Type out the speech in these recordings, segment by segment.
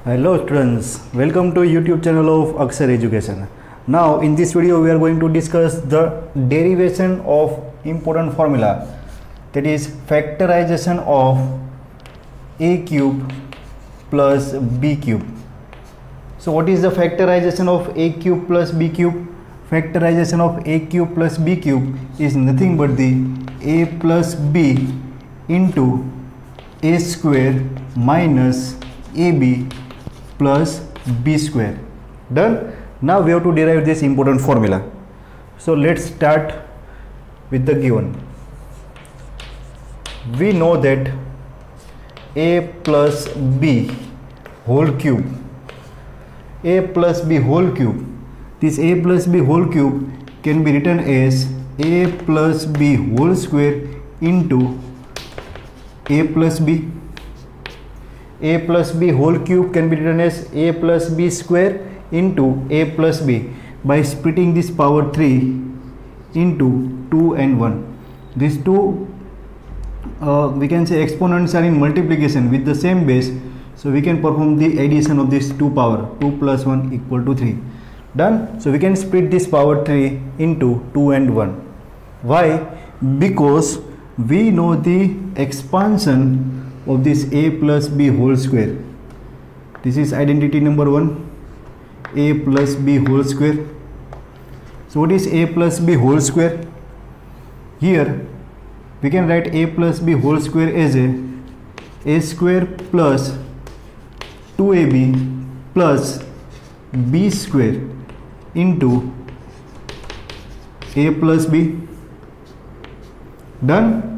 Hello students, welcome to YouTube channel of Akshar Education. Now in this video we are going to discuss the derivation of important formula, that is factorization of a cube plus b cube. So what is the factorization of a cube plus b cube? Factorization of a cube plus b cube is nothing but the a plus b into a square minus ab plus b square. Done. Now we have to derive this important formula. So let's start with the given. We know that a plus b whole cube, a plus b whole cube, this a plus b whole cube can be written as a plus b whole square into a plus b. A plus b whole cube can be written as a plus b square into a plus b by splitting this power 3 into 2 and 1. These two we can say exponents are in multiplication with the same base, so we can perform the addition of these two power, 2 plus 1 equal to 3. Done. So we can split this power 3 into 2 and 1. Why? Because we know the expansion of this a plus b whole square. This is identity number 1, a plus b whole square. So what is a plus b whole square? Here we can write a plus b whole square as a square plus 2ab plus b square into a plus b. Done.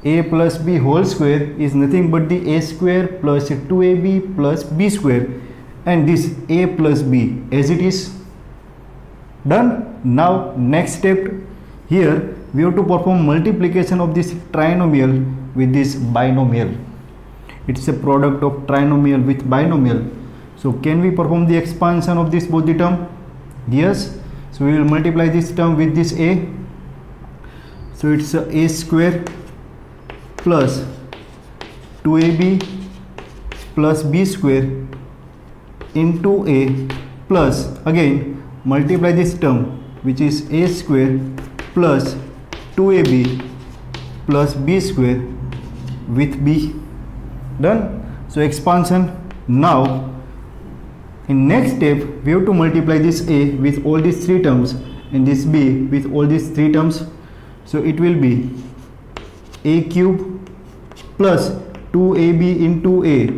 A plus b whole square is nothing but the a square plus 2ab plus b square, and this a plus b as it is. Done. Now next step, here we have to perform multiplication of this trinomial with this binomial. It's a product of trinomial with binomial. So can we perform the expansion of this both the term? Yes. So we will multiply this term with this a. So it's a square plus 2ab plus b square into a plus again multiply this term which is a square plus 2ab plus b square with b. Done. So expansion. Now in next step we have to multiply this a with all these three terms and this b with all these three terms. So it will be a cube plus 2ab into a,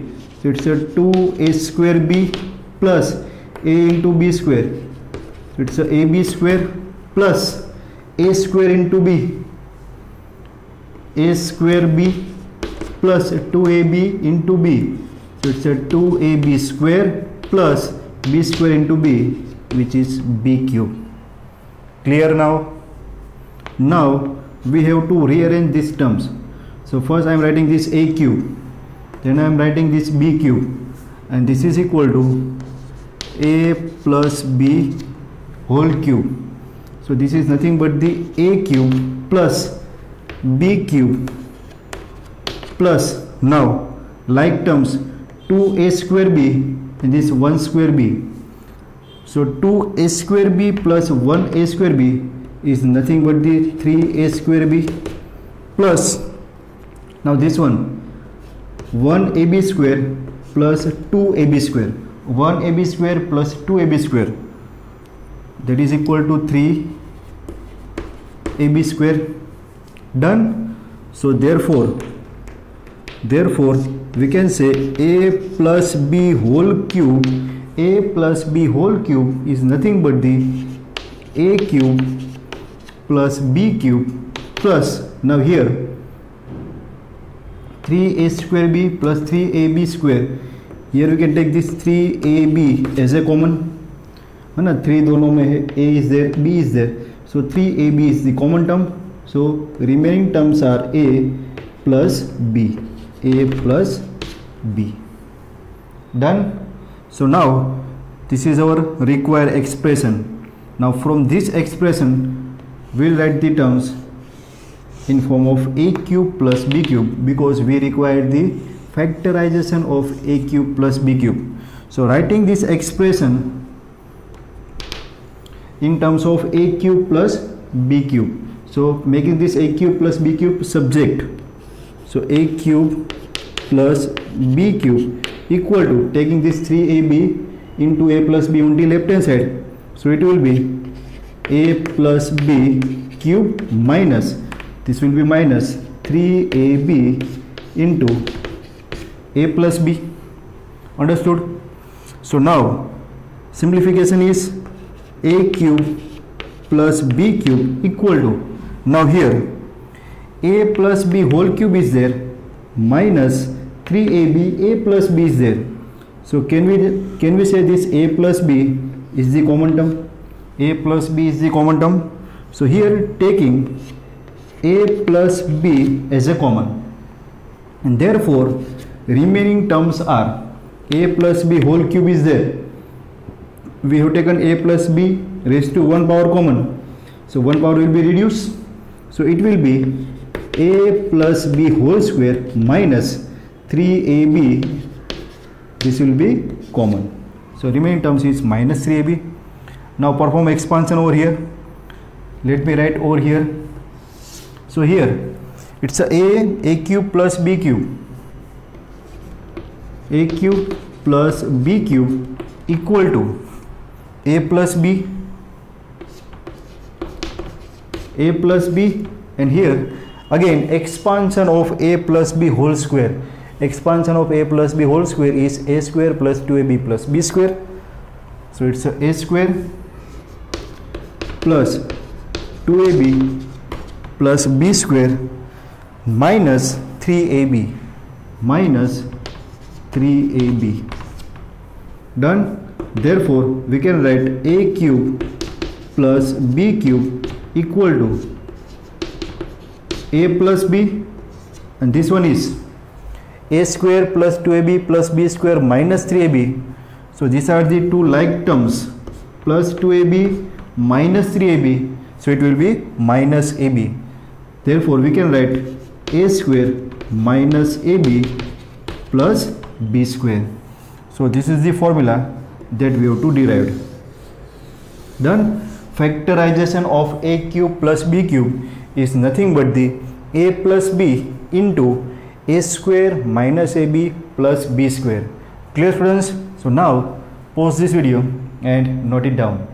so it's a 2a square b plus a into b square, so it's a ab square plus a square into b, a square b plus 2ab into b, so it's a 2ab square plus b square into b, which is b cube. Clear now? Now we have to rearrange these terms. So first I am writing this a cube, then I am writing this b cube, and this is equal to a plus b whole cube. So this is nothing but the a cube plus b cube plus, now like terms, 2a square b and this 1 square b. So 2a square b plus 1a square b is nothing but the 3a square b plus, now this one 1ab square plus 2ab square, 1ab square plus 2ab square, that is equal to 3ab square. Done. So therefore we can say a plus b whole cube, a plus b whole cube is nothing but the a cube plus b cube plus, now here 3a square b plus 3ab square, here we can take this 3ab as a common, है ना, 3 दोनों में है, a is there, b is there, so 3ab is the common term, so remaining terms are a plus b, a plus b. Done. So now this is our required expression. Now from this expression we will write the terms in form of a cube plus b cube, because we require the factorization of a cube plus b cube. So writing this expression in terms of a cube plus b cube. So making this a cube plus b cube subject. So a cube plus b cube equal to taking this 3ab into a plus b on the left hand side. So it will be a plus b cube minus, this will be minus 3ab into a plus b. Understood? So now simplification is a cube plus b cube equal to, now here a plus b whole cube is there minus 3ab a plus b is there. So can we say this a plus b is the common term? A plus b is the common term. So here taking a plus b as a common, and therefore remaining terms are a plus b whole cube is there. We have taken a plus b raised to 1 power common, so 1 power will be reduced, so it will be a plus b whole square minus 3ab, this will be common, so remaining terms is minus 3ab. Now perform expansion over here. Let me write over here. So here it's a cube plus b cube, a cube plus b cube equal to a plus b, and here again expansion of a plus b whole square. Expansion of a plus b whole square is a square plus 2ab plus b square. So it's a square plus 2ab plus b square minus 3ab, done. Therefore we can write a cube plus b cube equal to a plus b, and this one is a square plus 2ab plus b square minus 3ab. So these are the two like terms, plus 2ab minus 3ab, so it will be minus ab. Therefore we can write a square minus ab plus b square. So this is the formula that we have to derive. Done. Factorization of a cube plus b cube is nothing but the a plus b into a square minus ab plus b square. Clear, students? So now pause this video and note it down.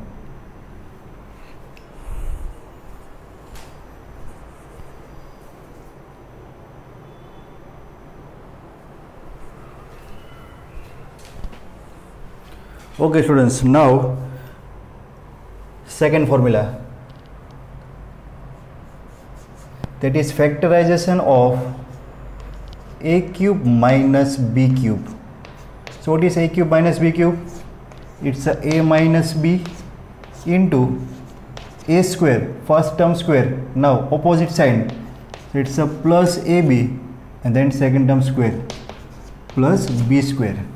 Okay students, now second formula, that is factorization of a cube minus b cube. So what is a cube minus b cube? It's a minus b into a square, first term square, now opposite sign, it's a plus ab, and then second term square plus b square.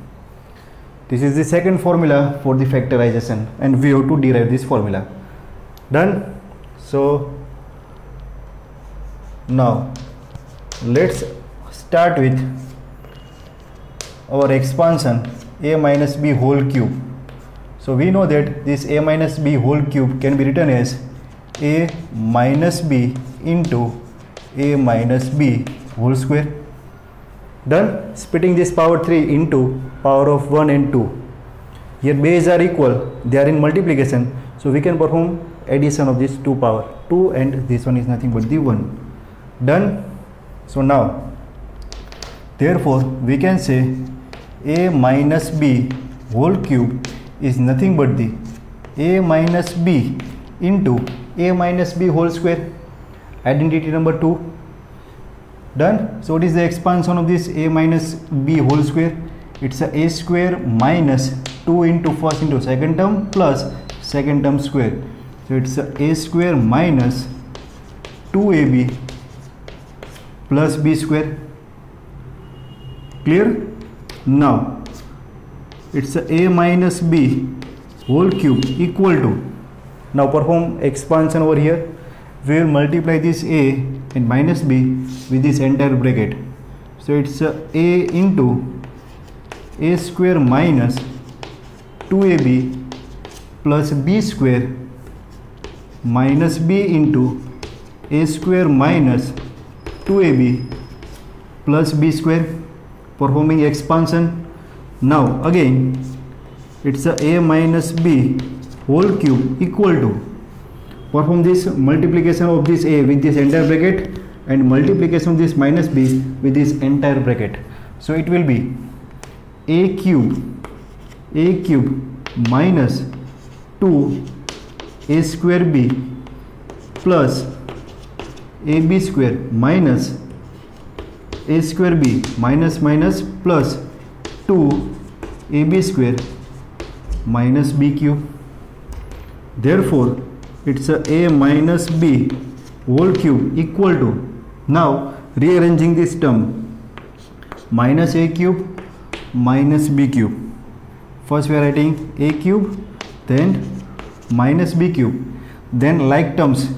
This is the second formula for the factorization, and we have to derive this formula. Done. So now let's start with our expansion a minus b whole cube. So we know that this a minus b whole cube can be written as a minus b into a minus b whole square. Done. Splitting this power 3 into power of 1 and 2. Here base are equal, they are in multiplication, so we can perform addition of this 2 power, 2 and this one is nothing but the 1. Done. So now therefore we can say a minus b whole cube is nothing but the a minus b into a minus b whole square. Identity number 2. Done. So what is the expansion of this a minus b whole square? It's a square minus 2 into first into second term plus second term square. So it's a square minus 2ab plus b square. Clear? Now it's a minus b whole cube equal to, now perform expansion over here. We will multiply this a and minus b with this entire bracket. So it's a into a square minus 2ab plus b square minus b into a square minus 2ab plus b square, performing expansion. Now again it's a minus b whole cube equal to, perform this multiplication of this a with this entire bracket and multiplication of this minus b with this entire bracket. So it will be a cube minus 2 a square b plus ab square minus a square b minus plus 2 ab square minus b cube. Therefore it's a minus b whole cube equal to, now rearranging this term, minus a cube minus b cube. First we are writing a cube, then minus b cube, then like terms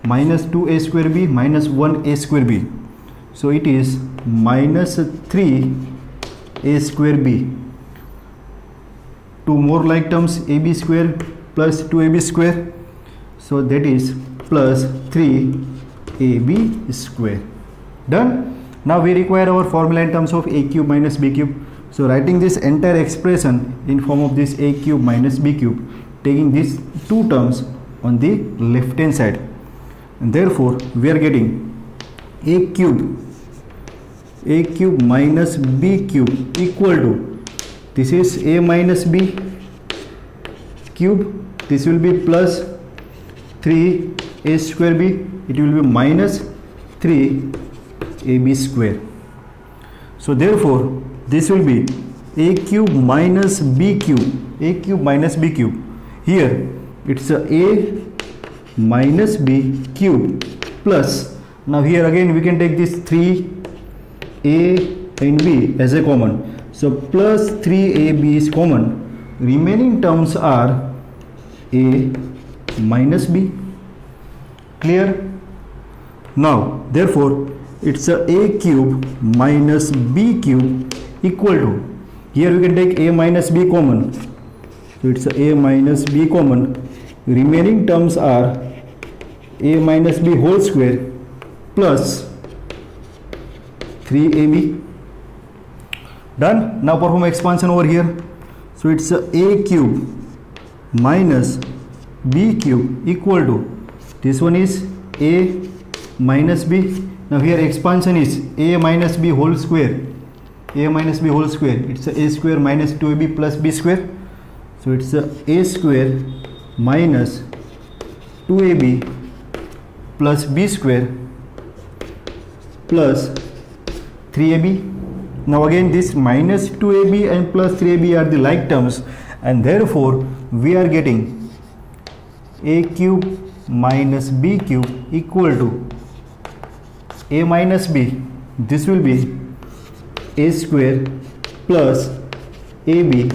minus 2a square b minus 1a square b. So it is minus 3a square b. Two more like terms, ab square plus 2ab square, so that is plus 3ab square. Done. Now we require our formula in terms of a cube minus b cube. So writing this entire expression in form of this a cube minus b cube, taking these two terms on the left hand side, and therefore we are getting a cube minus b cube equal to, this is a minus b cube, this will be plus 3a square b, it will be minus 3ab square. So therefore this will be a cube minus b cube, here it's a minus b cube plus, now here again we can take this 3a and b as a common, so plus 3ab is common, remaining terms are a minus b. Clear? Now therefore it's a cube minus b cube equal to, here we can take a minus b common, so it's a minus b common, remaining terms are a minus b whole square plus 3ab. Done. Now perform expansion over here, so it's a cube minus b cube equal to, this one is a minus b, now here expansion is a minus b whole square, it's a square minus 2ab plus b square, so it's a square minus 2ab plus b square plus 3ab. Now again this minus 2ab and plus 3ab are the like terms, and therefore we are getting a cube minus b cube equal to a minus b, this will be a square plus ab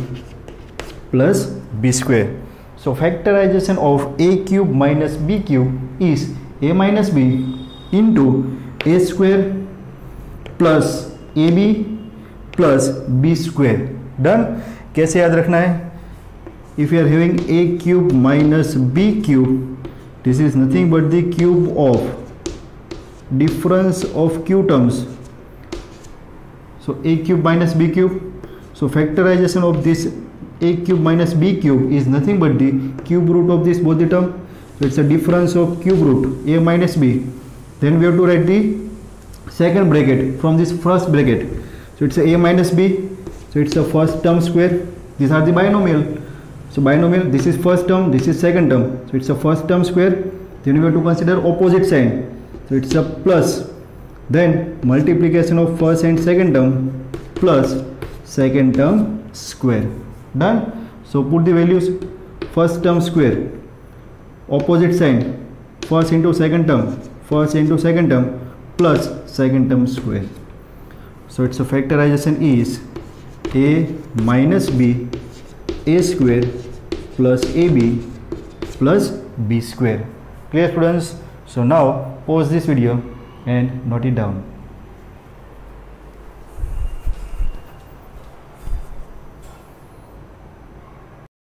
plus b square. So factorization of a cube minus b cube is a minus b into a square plus ab plus b square. Done. कैसे याद रखना है? If you are having a cube minus b cube, this is nothing but the cube of difference of q terms. So a cube minus b cube. So factorization of this a cube minus b cube is nothing but the cube root of this both the term. So it's a difference of cube root a minus b. Then we have to write the second bracket from this first bracket. So it's a minus b. So it's the first term square. These are the binomial. So binomial, this is first term, this is second term. So it's a first term square. Then we have to consider opposite sign. So it's a plus. Then multiplication of first and second term plus second term square. Done. So put the values. First term square, opposite sign, first into second term, plus second term square. So its factorization is a minus b a square plus ab plus b square. Clear students? So now pause this video and note it down.